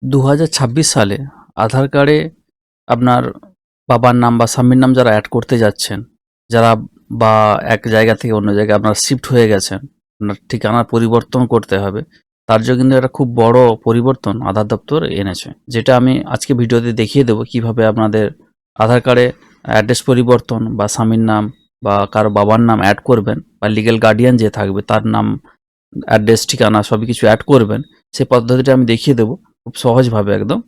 2026 সালে আধার কার্ডে আপনার বাবার নাম বা স্বামীর নাম যারা অ্যাড করতে যাচ্ছেন, যারা বা এক জায়গা থেকে অন্য জায়গায় আপনারা শিফট হয়ে গেছেন, আপনার ঠিকানা পরিবর্তন করতে হবে, তার জন্য কিন্তু একটা খুব বড় পরিবর্তন আধার দপ্তর এনেছে, যেটা আমি আজকে ভিডিওতে দেখিয়ে দেবো কিভাবে আপনাদের আধার কার্ডে অ্যাড্রেস পরিবর্তন বা স্বামীর নাম বা কারো বাবার নাম অ্যাড করবেন বা লিগ্যাল গার্ডিয়ান যে থাকবে তার নাম, অ্যাড্রেস, ঠিকানা সবই কিছু অ্যাড করবেন। সেই পদ্ধতিটা আমি দেখিয়ে দেবো খুব সহজভাবে একদম।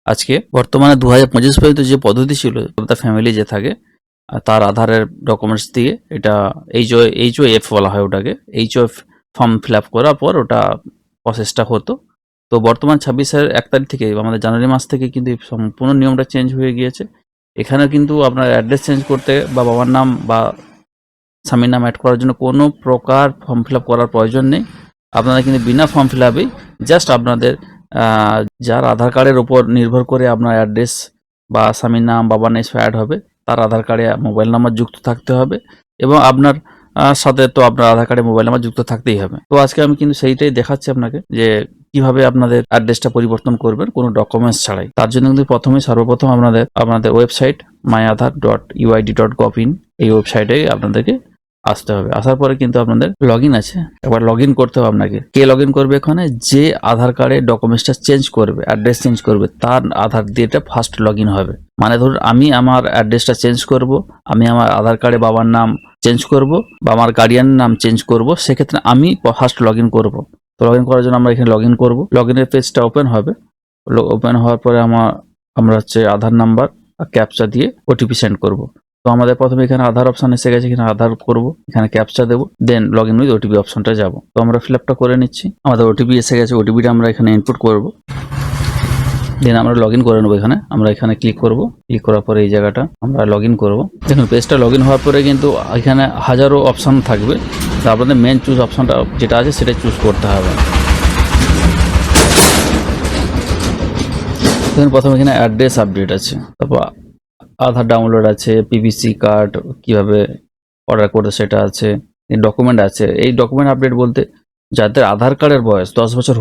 আজকে বর্তমানে 2025 পর্যন্ত যে পদ্ধতি ছিল, তার ফ্যামিলি যে থাকে তার আধারের ডকুমেন্টস দিয়ে, এটা এইচওএফ বলা হয় ওটাকে, এইচওএফ ফর্ম ফিল আপ করার পর ওটা প্রসেসটা হতো। তো বর্তমান 26-এর 1 তারিখ থেকে আমাদের জানুয়ারি মাস থেকে কিন্তু এই সম্পূর্ণ নিয়মটা চেঞ্জ হয়ে গিয়েছে। এখানে কিন্তু আপনার অ্যাড্রেস চেঞ্জ করতে বা বাবার নাম বা স্বামীর নাম অ্যাড করার জন্য কোনো প্রকার ফর্ম ফিল আপ করার প্রয়োজন নেই। আপনারা কিন্তু বিনা ফর্ম ফিল আপেই জাস্ট আপনাদের যার আধার কার্ডের ওপর নির্ভর করে আপনার অ্যাড্রেস বা স্বামীর নাম বাবার নাম অ্যাড হবে, তার আধার কার্ডে মোবাইল নাম্বার যুক্ত থাকতে হবে এবং আপনার সাথে তো আপনার আধার কার্ডে মোবাইল নাম্বার যুক্ত থাকতেই হবে। তো আজকে আমি কিন্তু সেইটাই দেখাচ্ছি আপনাকে যে কিভাবে আপনাদের অ্যাড্রেসটা পরিবর্তন করবেন কোনো ডকুমেন্টস ছাড়াই। তার জন্য কিন্তু সর্বপ্রথম আপনাদের ওয়েবসাইট myaadhar.uid.gov.in এই ওয়েবসাইটে আপনাদেরকে আসতে হবে। আসার পরে কিন্তু আপনাদের লগইন আছে, একবার লগইন করতে হবে আপনাকে। কে লগইন করবে? এখানে যে আধার কার্ডের ডকুমেন্টসটা চেঞ্জ করবে, অ্যাড্রেস চেঞ্জ করবে, তার আধার দিয়ে এটা ফার্স্ট লগইন হবে। মানে ধরুন আমি আমার অ্যাড্রেসটা চেঞ্জ করব, আমি আমার আধার কার্ডে বাবার নাম চেঞ্জ করব বা আমার গার্ডিয়ানের নাম চেঞ্জ করব, সেক্ষেত্রে আমি ফার্স্ট লগইন করব। তো লগইন করার জন্য আমরা এখানে লগইন করব। লগইনের পেজটা ওপেন হবে। ওপেন হওয়ার পরে আমরা আধার নাম্বার ক্যাপচা দিয়ে ওটিপি সেন্ড করব। তো আমাদের প্রথমে এখানে আধার অপশন এসে গেছে, এখানে আধার করব, এখানে ক্যাপচা দেবো, দেন লগইন উইথ ওটিপি অপশনটা যাব। তো আমরা ফিল আপটা করে নিচ্ছি। আমাদের ওটিপি এসে গেছে, ওটিপিটা আমরা এখানে ইনপুট করব, দেন আমরা লগইন করে নেবো। আমরা এখানে ক্লিক করব, ক্লিক করার পরে এই জায়গাটা আমরা লগইন করব। দেখুন পেজটা লগইন হওয়ার পরে কিন্তু এখানে হাজারো অপশন থাকবে, তো আপনাদের মেন চুজ অপশনটা যেটা আছে সেটা চুজ করতে হবে। দেখুন প্রথমে এখানে অ্যাড্রেস আপডেট আছে, তারপর আধার ডাউনলোড আছে, পিভিসি কার্ড কিভাবে অর্ডার করতে সেটা আছে, ডকুমেন্ট আছে। এই ডকুমেন্ট আপডেট বলতে যাদের আধার কার্ডের বয়স 10 বছর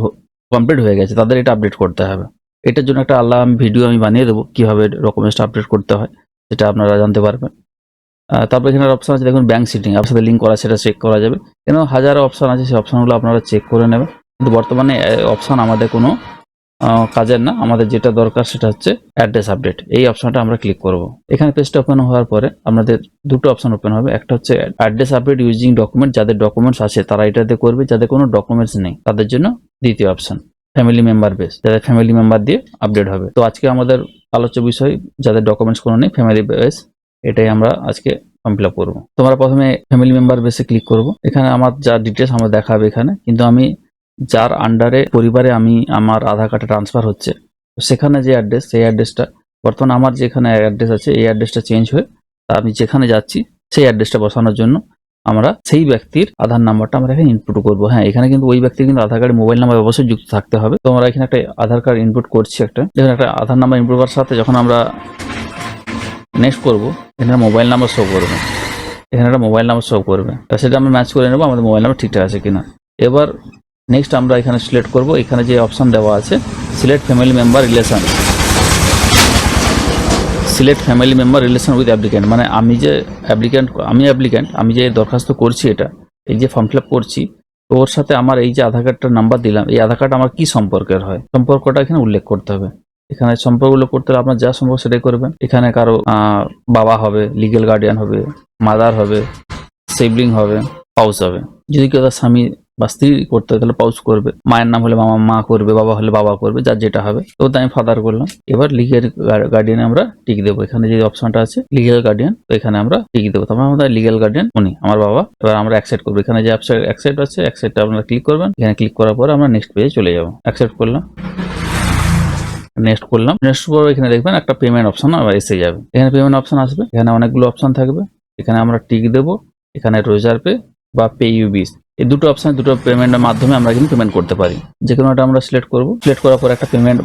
কমপ্লিট হয়ে গেছে তাদের এটা আপডেট করতে হবে। এটার জন্য একটা ভিডিও আমি বানিয়ে দেবো কিভাবে ডকুমেন্টসটা আপডেট করতে হয়, সেটা আপনারা জানতে পারবেন। তারপর এখানে অপশন আছে দেখুন ব্যাঙ্ক সিটিং, আপনার সাথে লিঙ্ক করা সেটা চেক করা যাবে। কেন হাজারো অপশন আছে, সেই অপশনগুলো আপনারা চেক করে নেবেন। কিন্তু বর্তমানে অপশন আমাদের কোনো কাজের না, আমাদের যেটা দরকার সেটা হচ্ছে অ্যাড্রেস আপডেট। এই অপশনটা আমরা ক্লিক করব। এখানে পেজটা ওপেন হওয়ার পরে আমাদের দুটো অপশন ওপেন হবে, একটা হচ্ছে অ্যাড্রেস আপডেট ইউজিং ডকুমেন্ট, যাদের ডকুমেন্টস আছে তারা এটাতে করবে, যাদের কোনো ডকুমেন্টস নেই তাদের জন্য দ্বিতীয় অপশন ফ্যামিলি মেম্বার বেস, যাদের ফ্যামিলি মেম্বার দিয়ে আপডেট হবে। তো আজকে আমাদের আলোচ্য বিষয় যাদের ডকুমেন্টস কোনো নেই, ফ্যামিলি বেস, এটাই আমরা আজকে ফর্ম ফিল আপ করবো। তোমরা প্রথমে ফ্যামিলি মেম্বার বেসে ক্লিক করবো। এখানে আমার যা ডিটেলস আমার দেখাবে এখানে, কিন্তু আমি যার আন্ডারে পরিবারে আমার আধার কার্ডে ট্রান্সফার হচ্ছে, সেখানে যে অ্যাড্রেস, সেই অ্যাড্রেসটা বর্তমানে আমার যেখানে অ্যাড্রেস আছে এই অ্যাড্রেসটা চেঞ্জ হয়ে আমি যেখানে যাচ্ছি সেই অ্যাড্রেসটা বসানোর জন্য আমরা সেই ব্যক্তির আধার নাম্বারটা আমরা এখানে ইনপুট করবো। হ্যাঁ, এখানে কিন্তু ওই ব্যক্তির কিন্তু আধার কার্ডে মোবাইল নাম্বার অবশ্যই যুক্ত থাকতে হবে। তো আমরা এখানে একটা আধার কার্ড ইনপুট করছি, যেখানে একটা আধার নাম্বার ইনপুট করার সাথে যখন আমরা নেক্সট করবো, এখানে মোবাইল নাম্বার শো করবে, এখানে একটা মোবাইল নাম্বার শো করবে, সেটা আমরা ম্যাচ করে নেবো আমাদের মোবাইল নাম্বার ঠিকঠাক আছে কিনা। এবার নেক্সট আমরা এখানে সিলেক্ট করব, এখানে যে অপশন দেওয়া আছে select family member relation, select family member relation with applicant, মানে আমি যে দরখাস্ত করছি, এই যে ফর্ম ফিল আপ করছি, তো ওর সাথে আমার এই যে আধার কার্ডটার নাম্বার দিলাম, এই আধার কার্ড আমার কি সম্পর্কের হয়, সম্পর্কটা এখানে উল্লেখ করতে হবে। এখানে সম্পর্কগুলো করতে হলে আপনার যা সম্পর্ক সেটাই করবেন। এখানে কারো বাবা হবে, লিগেল গার্ডিয়ান হবে, মাদার হবে, সিবলিং হবে, পাউস হবে। যদি কেউ তার স্বামী বা স্ত্রী করতে হয় তাহলে পাউস করবে, মায়ের নাম হলে মা করবে, বাবা হলে বাবা করবে, যার যেটা হবে। তো আমি ফাদার করলাম। এবার লিগেল গার্ডিয়ানে আমরা টিক দেবো, এখানে যে অপশনটা আছে লিগেল গার্ডিয়ান, তো এখানে আমরা টিক দেবো। তারপর আমাদের লিগেল গার্ডিয়ান উনি আমার বাবা। এবার আমরা অ্যাকসেপ্ট করবো, এখানে যে অ্যাকসেপ্ট আছে অ্যাকসেপ্টটা আপনারা ক্লিক করবেন। এখানে ক্লিক করার পরে আমরা নেক্সট পেজে চলে যাবো। অ্যাকসেপ্ট করলাম, নেক্সট করলাম। নেক্সট পর এখানে দেখবেন একটা পেমেন্ট অপশন এসে যাবে, এখানে পেমেন্ট অপশন আসবে, এখানে অনেকগুলো অপশন থাকবে, এখানে আমরা টিক দেবো। এখানে রোজার পে, বা পে ইউবিস, এই দুটো অপশন, দুটো পেমেন্টের মাধ্যমে আমরা কিন্তু পেমেন্ট করতে পারি। যে কোনো একটা আমরা সিলেক্ট করব। সিলেক্ট করার পর একটা পেমেন্ট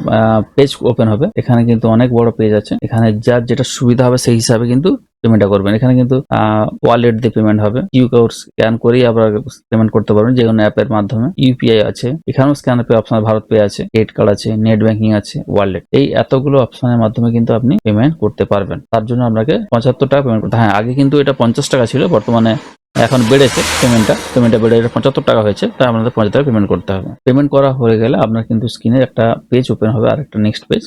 পেজ ওপেন হবে। এখানে কিন্তু অনেক বড় পেজ আছে, এখানে যার যেটা সুবিধা হবে সেই হিসাবে কিন্তু পেমেন্টটা করবেন। এখানে কিন্তু ওয়ালেট দিয়ে পেমেন্ট হবে, কিউআর স্ক্যান করেই আবার পেমেন্ট করতে পারবেন যে কোনো অ্যাপের মাধ্যমে। ইউপিআই আছে, এখানেও scan pay option, Bharat pay আছে, ক্রেডিট কার্ড আছে, নেট ব্যাংকিং আছে, ওয়ালেট, এই এতগুলো অপশনের মাধ্যমে কিন্তু আপনি পেমেন্ট করতে পারবেন। তার জন্য আপনাকে 75 টাকা পেমেন্ট করতে, হ্যাঁ আগে কিন্তু এটা 50 টাকা ছিল, বর্তমানে এখন বেড়েছে পেমেন্টটা বেড়ে 75 টাকা হয়েছে, তাই আপনাদের 50 টাকা পেমেন্ট করতে হবে। পেমেন্ট করা হয়ে গেলে আপনার কিন্তু স্ক্রিনে একটা পেজ ওপেন হবে, আর একটা নেক্সট পেজ,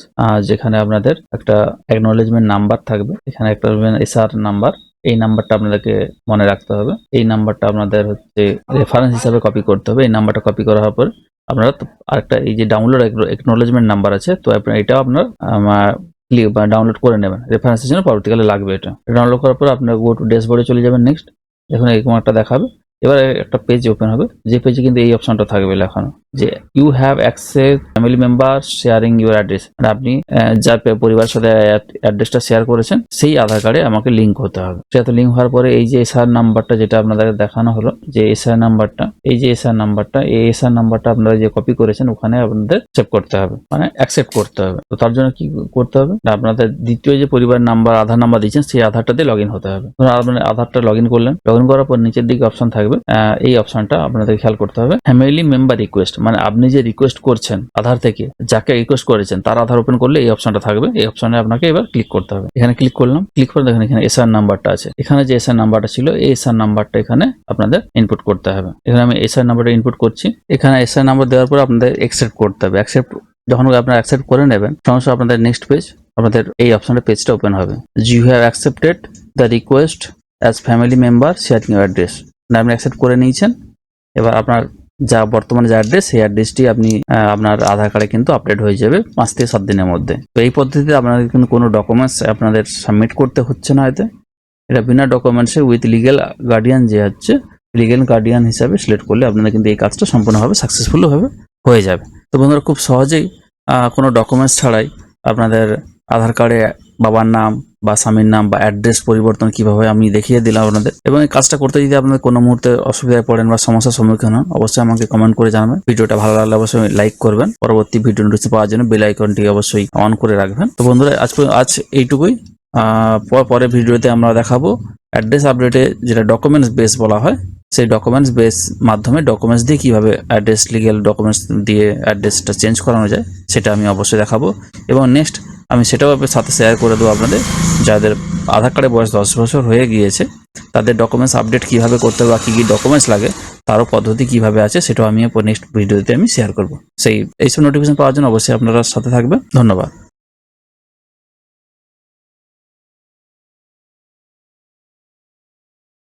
যেখানে আপনাদের একটা অ্যাকনোলেজমেন্ট নাম্বার থাকবে। এখানে একটা এসআর নাম্বার, এই নাম্বারটা আপনাদেরকে মনে রাখতে হবে। এই নাম্বারটা আপনাদের হচ্ছে রেফারেন্স হিসাবে কপি করতে হবে। এই নাম্বারটা কপি করার পর আপনারা আরেকটা এই যে ডাউনলোড অ্যাকনোলেজমেন্ট নাম্বার আছে, তো এটাও আপনার ডাউনলোড করে নেবেন, রেফারেন্সের জন্য পরবর্তীকালে লাগবে। এটা ডাউনলোড করার পর আপনার গো টু ড্যাশবোর্ডে চলে যাবেন। নেক্সট দেখুন এরকম একটা দেখাবে। এবার একটা পেজ ওপেন হবে, যে পেজে কিন্তু এই অপশনটা থাকবে লেখানো যে you have access family member sharing your address, মানে আপনি যার পরিবারের সাথে অ্যাড্রেসটা শেয়ার করেছেন সেই আধার কার্ডে আমাকে লিঙ্ক হতে হবে। সেটা লিঙ্ক হওয়ার পরে এই যে এসআর নাম্বারটা যেটা আপনাদের দেখানো হলো, যে এসআর নাম্বারটা, এই যে এসআর নাম্বারটা, এই এসআর নাম্বারটা আপনারা যে কপি করেছেন ওখানে আপনাদের সেভ করতে হবে, মানে অ্যাকসেপ্ট করতে হবে। তো তার জন্য কি করতে হবে, আপনাদের দ্বিতীয় যে পরিবার নাম্বার, আধার নাম্বার দিয়েছেন সেই আধারটা দিয়ে লগ ইন হতে হবে। আপনি আধারটা লগ ইন করলেন, লগ ইন করার পর নিচের দিকে অপশন থাকবে, এই অপশনটা আপনাদের খেয়াল করতে হবে, ফ্যামিলি মেম্বার রিকোয়েস্ট, মানে আপনি যে রিকোয়েস্ট করছেন আধার থেকে, যাকে রিকোয়েস্ট করেছেন তার আধার ওপেন করলে এই অপশনটা থাকবে। এই অপশনে আপনাকে এবার ক্লিক করতে হবে। এখানে ক্লিক করলাম, ক্লিক করে দেখেন এখানে এসআর নাম্বারটা আছে, এখানে যে এসআর নাম্বারটা ছিল এই এসআর নাম্বারটা এখানে আপনাদের ইনপুট করতে হবে। এখানে আমি এসআর নাম্বারটা ইনপুট করছি। এখানে এসআর নাম্বার দেওয়ার পর আপনাদের অ্যাকসেপ্ট করতে হবে। যখন আপনারা অ্যাকসেপ্ট করে নেবেন, সমস্যা আপনাদের নেক্সট পেজ, আপনাদের এই অপশনের পেজটা ওপেন হবে। You have accepted the request as family member sharing your address, আপনি অ্যাকসেপ্ট করে নিয়েছেন। এবার আপনার যা বর্তমানে যে অ্যাড্রেস, সেই অ্যাড্রেসটি আপনি আপনার আধার কার্ডে কিন্তু আপডেট হয়ে যাবে 5 থেকে 7 দিনের মধ্যে। তো এই পদ্ধতিতে আপনাদের কিন্তু কোনো ডকুমেন্টস আপনাদের সাবমিট করতে হচ্ছে না। এটা বিনা ডকুমেন্টসে উইথ লিগ্যাল গার্ডিয়ান, যে হচ্ছে লিগ্যাল গার্ডিয়ান হিসাবে সিলেক্ট করলে আপনাদের কিন্তু এই কাজটা সম্পূর্ণভাবে সাকসেসফুলভাবে হয়ে যাবে। তো বন্ধুরা, খুব সহজেই কোনো ডকুমেন্টস ছাড়াই আপনাদের আধার কার্ডে বাবার নাম বা স্বামীর নাম বা অ্যাড্রেস পরিবর্তন কিভাবে আমি দেখিয়ে দিলাম আপনাদের। এবং এই কাজটা করতে যদি আপনাদের কোনো মুহূর্তে অসুবিধায় পড়েন বা সমস্যার সম্মুখীন হন, অবশ্যই আমাকে কমেন্ট করে জানাবেন। ভিডিওটা ভালো লাগলে অবশ্যই লাইক করবেন। পরবর্তী ভিডিও নোটিফিকেশন পাওয়ার জন্য বেল আইকনটি অবশ্যই অন করে রাখবেন। তো বন্ধুরা, আজ এইটুকুই। পরের ভিডিওতে আমরা দেখাবো অ্যাড্রেস আপডেটে যেটা ডকুমেন্টস বেস বলা হয়, সেই ডকুমেন্টস বেস মাধ্যমে ডকুমেন্টস দিয়ে কিভাবে অ্যাড্রেস, লিগ্যাল ডকুমেন্টস দিয়ে অ্যাড্রেসটা চেঞ্জ করানো যায়, সেটা আমি অবশ্যই দেখাবো। এবং নেক্সট আমি সেটাও সাথে শেয়ার করে দেবো আপনাদের, যাদের আধার কার্ডে বয়স 10 বছর হয়ে গিয়েছে তাদের ডকুমেন্টস আপডেট কিভাবে করতে হবে বা কী কী ডকুমেন্টস লাগে তারও পদ্ধতি কিভাবে আছে, সেটাও আমি নেক্সট ভিডিওতে আমি শেয়ার করবো। এইসব নোটিফিকেশন পাওয়ার জন্য অবশ্যই আপনারা সাথে থাকবেন। ধন্যবাদ।